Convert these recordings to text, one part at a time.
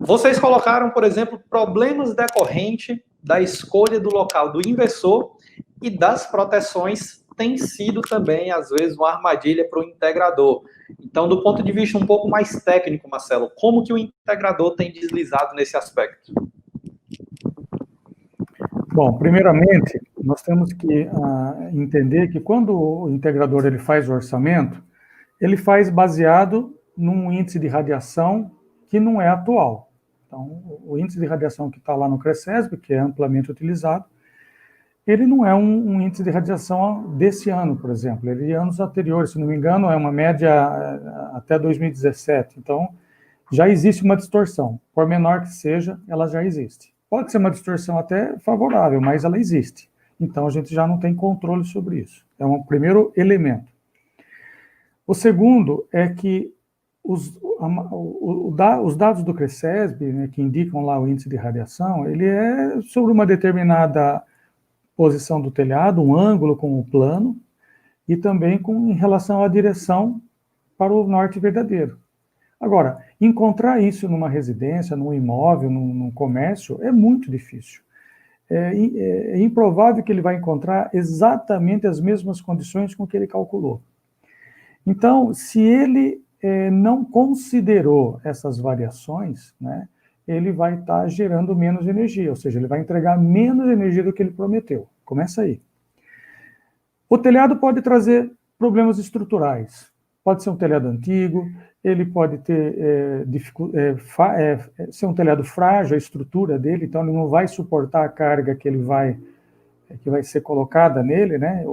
Vocês colocaram, por exemplo, problemas decorrentes da escolha do local do inversor e das proteções tem sido também, às vezes, uma armadilha para o integrador. Então, do ponto de vista um pouco mais técnico, Marcelo, como que o integrador tem deslizado nesse aspecto? Bom, primeiramente, nós temos que entender que quando o integrador ele faz o orçamento, ele faz baseado num índice de radiação que não é atual. Então, o índice de radiação que está lá no CRECESB, que é amplamente utilizado, ele não é um índice de radiação desse ano, por exemplo. Ele é anos anteriores, se não me engano, é uma média até 2017. Então, já existe uma distorção. Por menor que seja, ela já existe. Pode ser uma distorção até favorável, mas ela existe. Então, a gente já não tem controle sobre isso. É um primeiro elemento. O segundo é que os dados do CRECESB, né, que indicam lá o índice de radiação, ele é sobre uma determinada posição do telhado, um ângulo com o plano, e também em relação à direção para o norte verdadeiro. Agora, encontrar isso numa residência, num imóvel, num comércio, é muito difícil. É improvável que ele vai encontrar exatamente as mesmas condições com que ele calculou. Então, se ele não considerou essas variações, né, ele vai estar gerando menos energia, ou seja, ele vai entregar menos energia do que ele prometeu. Começa aí. O telhado pode trazer problemas estruturais. Pode ser um telhado antigo, ele pode ter ser um telhado frágil, a estrutura dele, então ele não vai suportar a carga que vai ser colocada nele, né?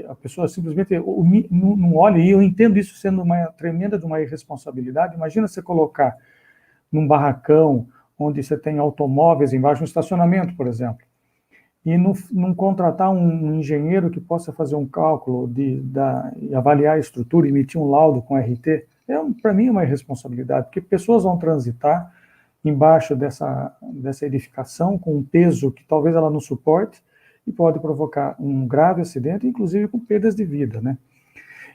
A pessoa simplesmente não olha, e eu entendo isso sendo uma tremenda de uma irresponsabilidade. Imagina você colocar num barracão onde você tem automóveis embaixo, um estacionamento, por exemplo, e não contratar um engenheiro que possa fazer um cálculo e avaliar a estrutura, emitir um laudo com RT, para mim é uma irresponsabilidade, porque pessoas vão transitar embaixo dessa edificação com um peso que talvez ela não suporte e pode provocar um grave acidente, inclusive com perdas de vida, né?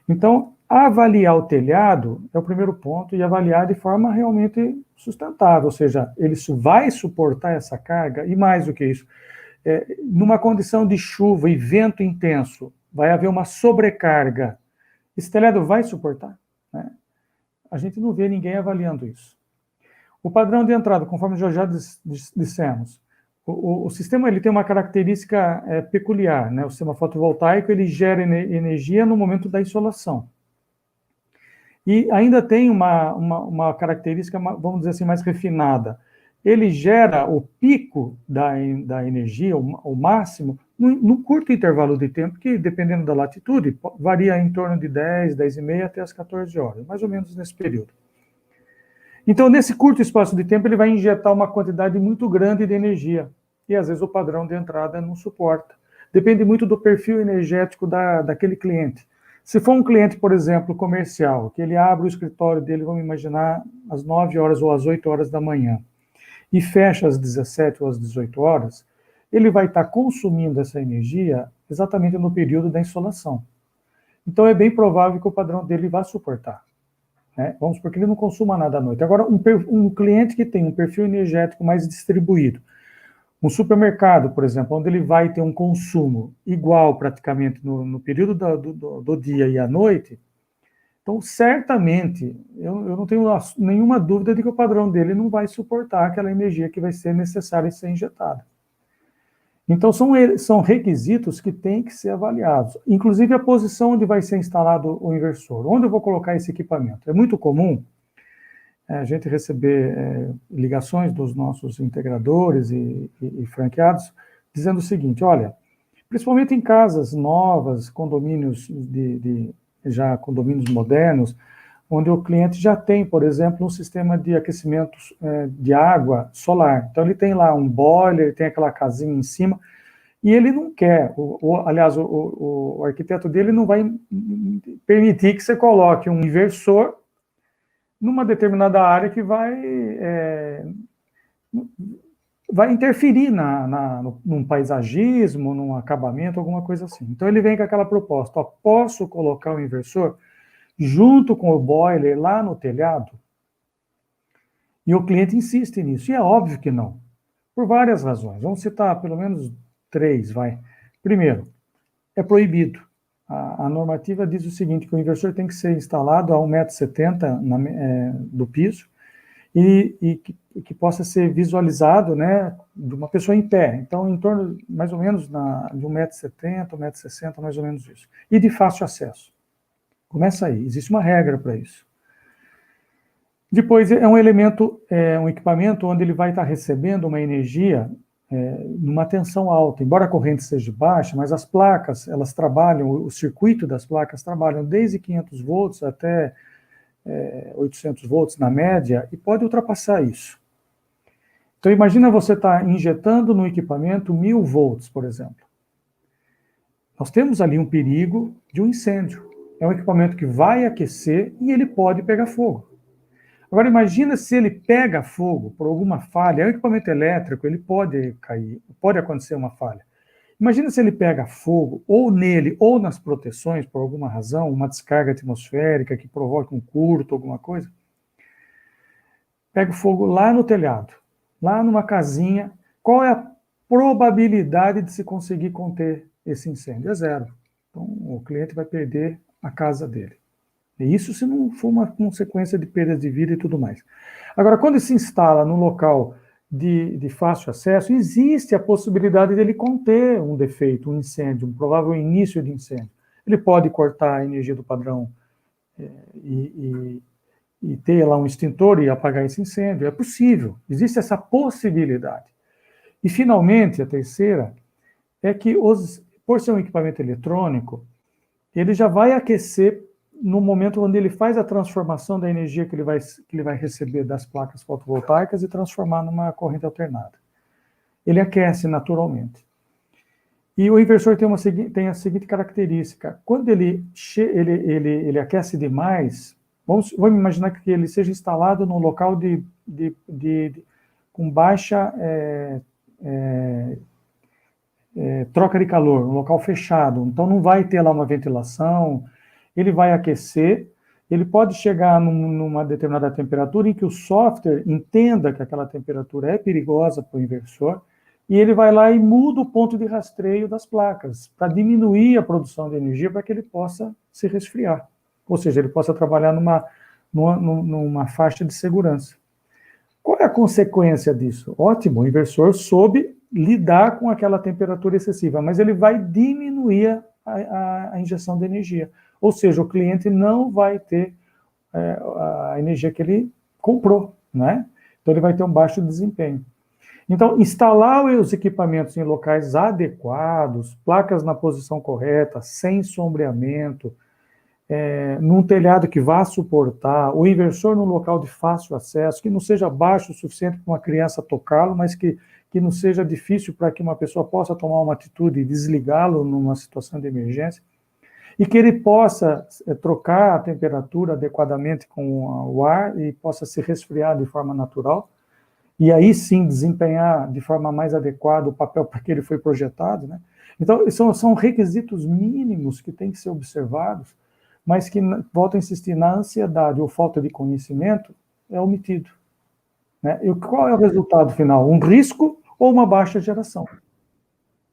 Então, avaliar o telhado é o primeiro ponto, e avaliar de forma realmente sustentável, ou seja, ele vai suportar essa carga, e mais do que isso, numa condição de chuva e vento intenso, vai haver uma sobrecarga. Esse telhado vai suportar? Né? A gente não vê ninguém avaliando isso. O padrão de entrada, conforme já dissemos, o sistema ele tem uma característica peculiar, né? O sistema fotovoltaico ele gera energia no momento da insolação. E ainda tem uma característica, vamos dizer assim, mais refinada. Ele gera o pico da energia, o máximo, num curto intervalo de tempo, que, dependendo da latitude, varia em torno de 10, 10 e meia até as 14 horas, mais ou menos nesse período. Então, nesse curto espaço de tempo, ele vai injetar uma quantidade muito grande de energia, e às vezes o padrão de entrada não suporta. Depende muito do perfil energético daquele cliente. Se for um cliente, por exemplo, comercial, que ele abre o escritório dele, vamos imaginar, às 9 horas ou às 8 horas da manhã, e fecha às 17 ou às 18 horas, ele vai estar consumindo essa energia exatamente no período da insolação. Então, é bem provável que o padrão dele vá suportar. Né? Vamos supor que ele não consuma nada à noite. Agora, um cliente que tem um perfil energético mais distribuído, um supermercado, por exemplo, onde ele vai ter um consumo igual praticamente no período do dia e à noite, então, certamente, eu não tenho nenhuma dúvida de que o padrão dele não vai suportar aquela energia que vai ser necessária ser injetada. Então, são requisitos que têm que ser avaliados. Inclusive, a posição onde vai ser instalado o inversor. Onde eu vou colocar esse equipamento? É muito comum a gente receber ligações dos nossos integradores e franqueados dizendo o seguinte: olha, principalmente em casas novas, condomínios já condomínios modernos, onde o cliente já tem, por exemplo, um sistema de aquecimento de água solar. Então, ele tem lá um boiler, tem aquela casinha em cima, e ele não quer, aliás, o arquiteto dele não vai permitir que você coloque um inversor numa determinada área que vai interferir num paisagismo, num acabamento, alguma coisa assim. Então, ele vem com aquela proposta: posso colocar o inversor junto com o boiler lá no telhado? E o cliente insiste nisso, e é óbvio que não, por várias razões. Vamos citar pelo menos 3, vai. Primeiro, é proibido. A normativa diz o seguinte, que o inversor tem que ser instalado a 1,70 m do piso e que possa ser visualizado, né, de uma pessoa em pé. Então, em torno, mais ou menos, de 1,70 m, 1,60 m, mais ou menos isso. E de fácil acesso. Começa aí, existe uma regra para isso. Depois, é um elemento, um equipamento onde ele vai estar recebendo uma energia numa tensão alta, embora a corrente seja baixa, mas as placas, elas trabalham, o circuito das placas trabalham desde 500 volts até 800 volts na média, e pode ultrapassar isso. Então, imagina você estar injetando no equipamento 1000 volts, por exemplo. Nós temos ali um perigo de um incêndio. É um equipamento que vai aquecer e ele pode pegar fogo. Agora, imagina se ele pega fogo por alguma falha, é um equipamento elétrico, ele pode cair, pode acontecer uma falha. Imagina se ele pega fogo, ou nele, ou nas proteções, por alguma razão, uma descarga atmosférica que provoque um curto, alguma coisa. Pega fogo lá no telhado, lá numa casinha. Qual é a probabilidade de se conseguir conter esse incêndio? É 0. Então, o cliente vai perder a casa dele. E isso se não for uma consequência de perda de vida e tudo mais. Agora, quando se instala no local de fácil acesso, existe a possibilidade dele conter um defeito, um incêndio, um provável início de incêndio. Ele pode cortar a energia do padrão e ter lá um extintor e apagar esse incêndio. É possível, existe essa possibilidade. E, finalmente, a terceira é que, por ser um equipamento eletrônico, ele já vai aquecer no momento onde ele faz a transformação da energia que ele vai receber das placas fotovoltaicas e transformar numa corrente alternada. Ele aquece naturalmente. E o inversor tem a seguinte característica: quando ele aquece demais, vamos imaginar que ele seja instalado num local com baixa troca de calor, um local fechado, então não vai ter lá uma ventilação. Ele vai aquecer, ele pode chegar numa determinada temperatura em que o software entenda que aquela temperatura é perigosa para o inversor, e ele vai lá e muda o ponto de rastreio das placas, para diminuir a produção de energia, para que ele possa se resfriar. Ou seja, ele possa trabalhar numa faixa de segurança. Qual é a consequência disso? Ótimo, o inversor soube lidar com aquela temperatura excessiva, mas ele vai diminuir a injeção de energia. Ou seja, o cliente não vai ter a energia que ele comprou, né? Então ele vai ter um baixo desempenho. Então, instalar os equipamentos em locais adequados, placas na posição correta, sem sombreamento, num telhado que vá suportar, o inversor num local de fácil acesso, que não seja baixo o suficiente para uma criança tocá-lo, mas que não seja difícil para que uma pessoa possa tomar uma atitude e desligá-lo numa situação de emergência, e que ele possa trocar a temperatura adequadamente com o ar e possa se resfriar de forma natural, e aí sim desempenhar de forma mais adequada o papel para que ele foi projetado, né? Então, são requisitos mínimos que têm que ser observados, mas que, volto a insistir, na ansiedade ou falta de conhecimento, é omitido, né? E qual é o resultado final? Um risco ou uma baixa geração?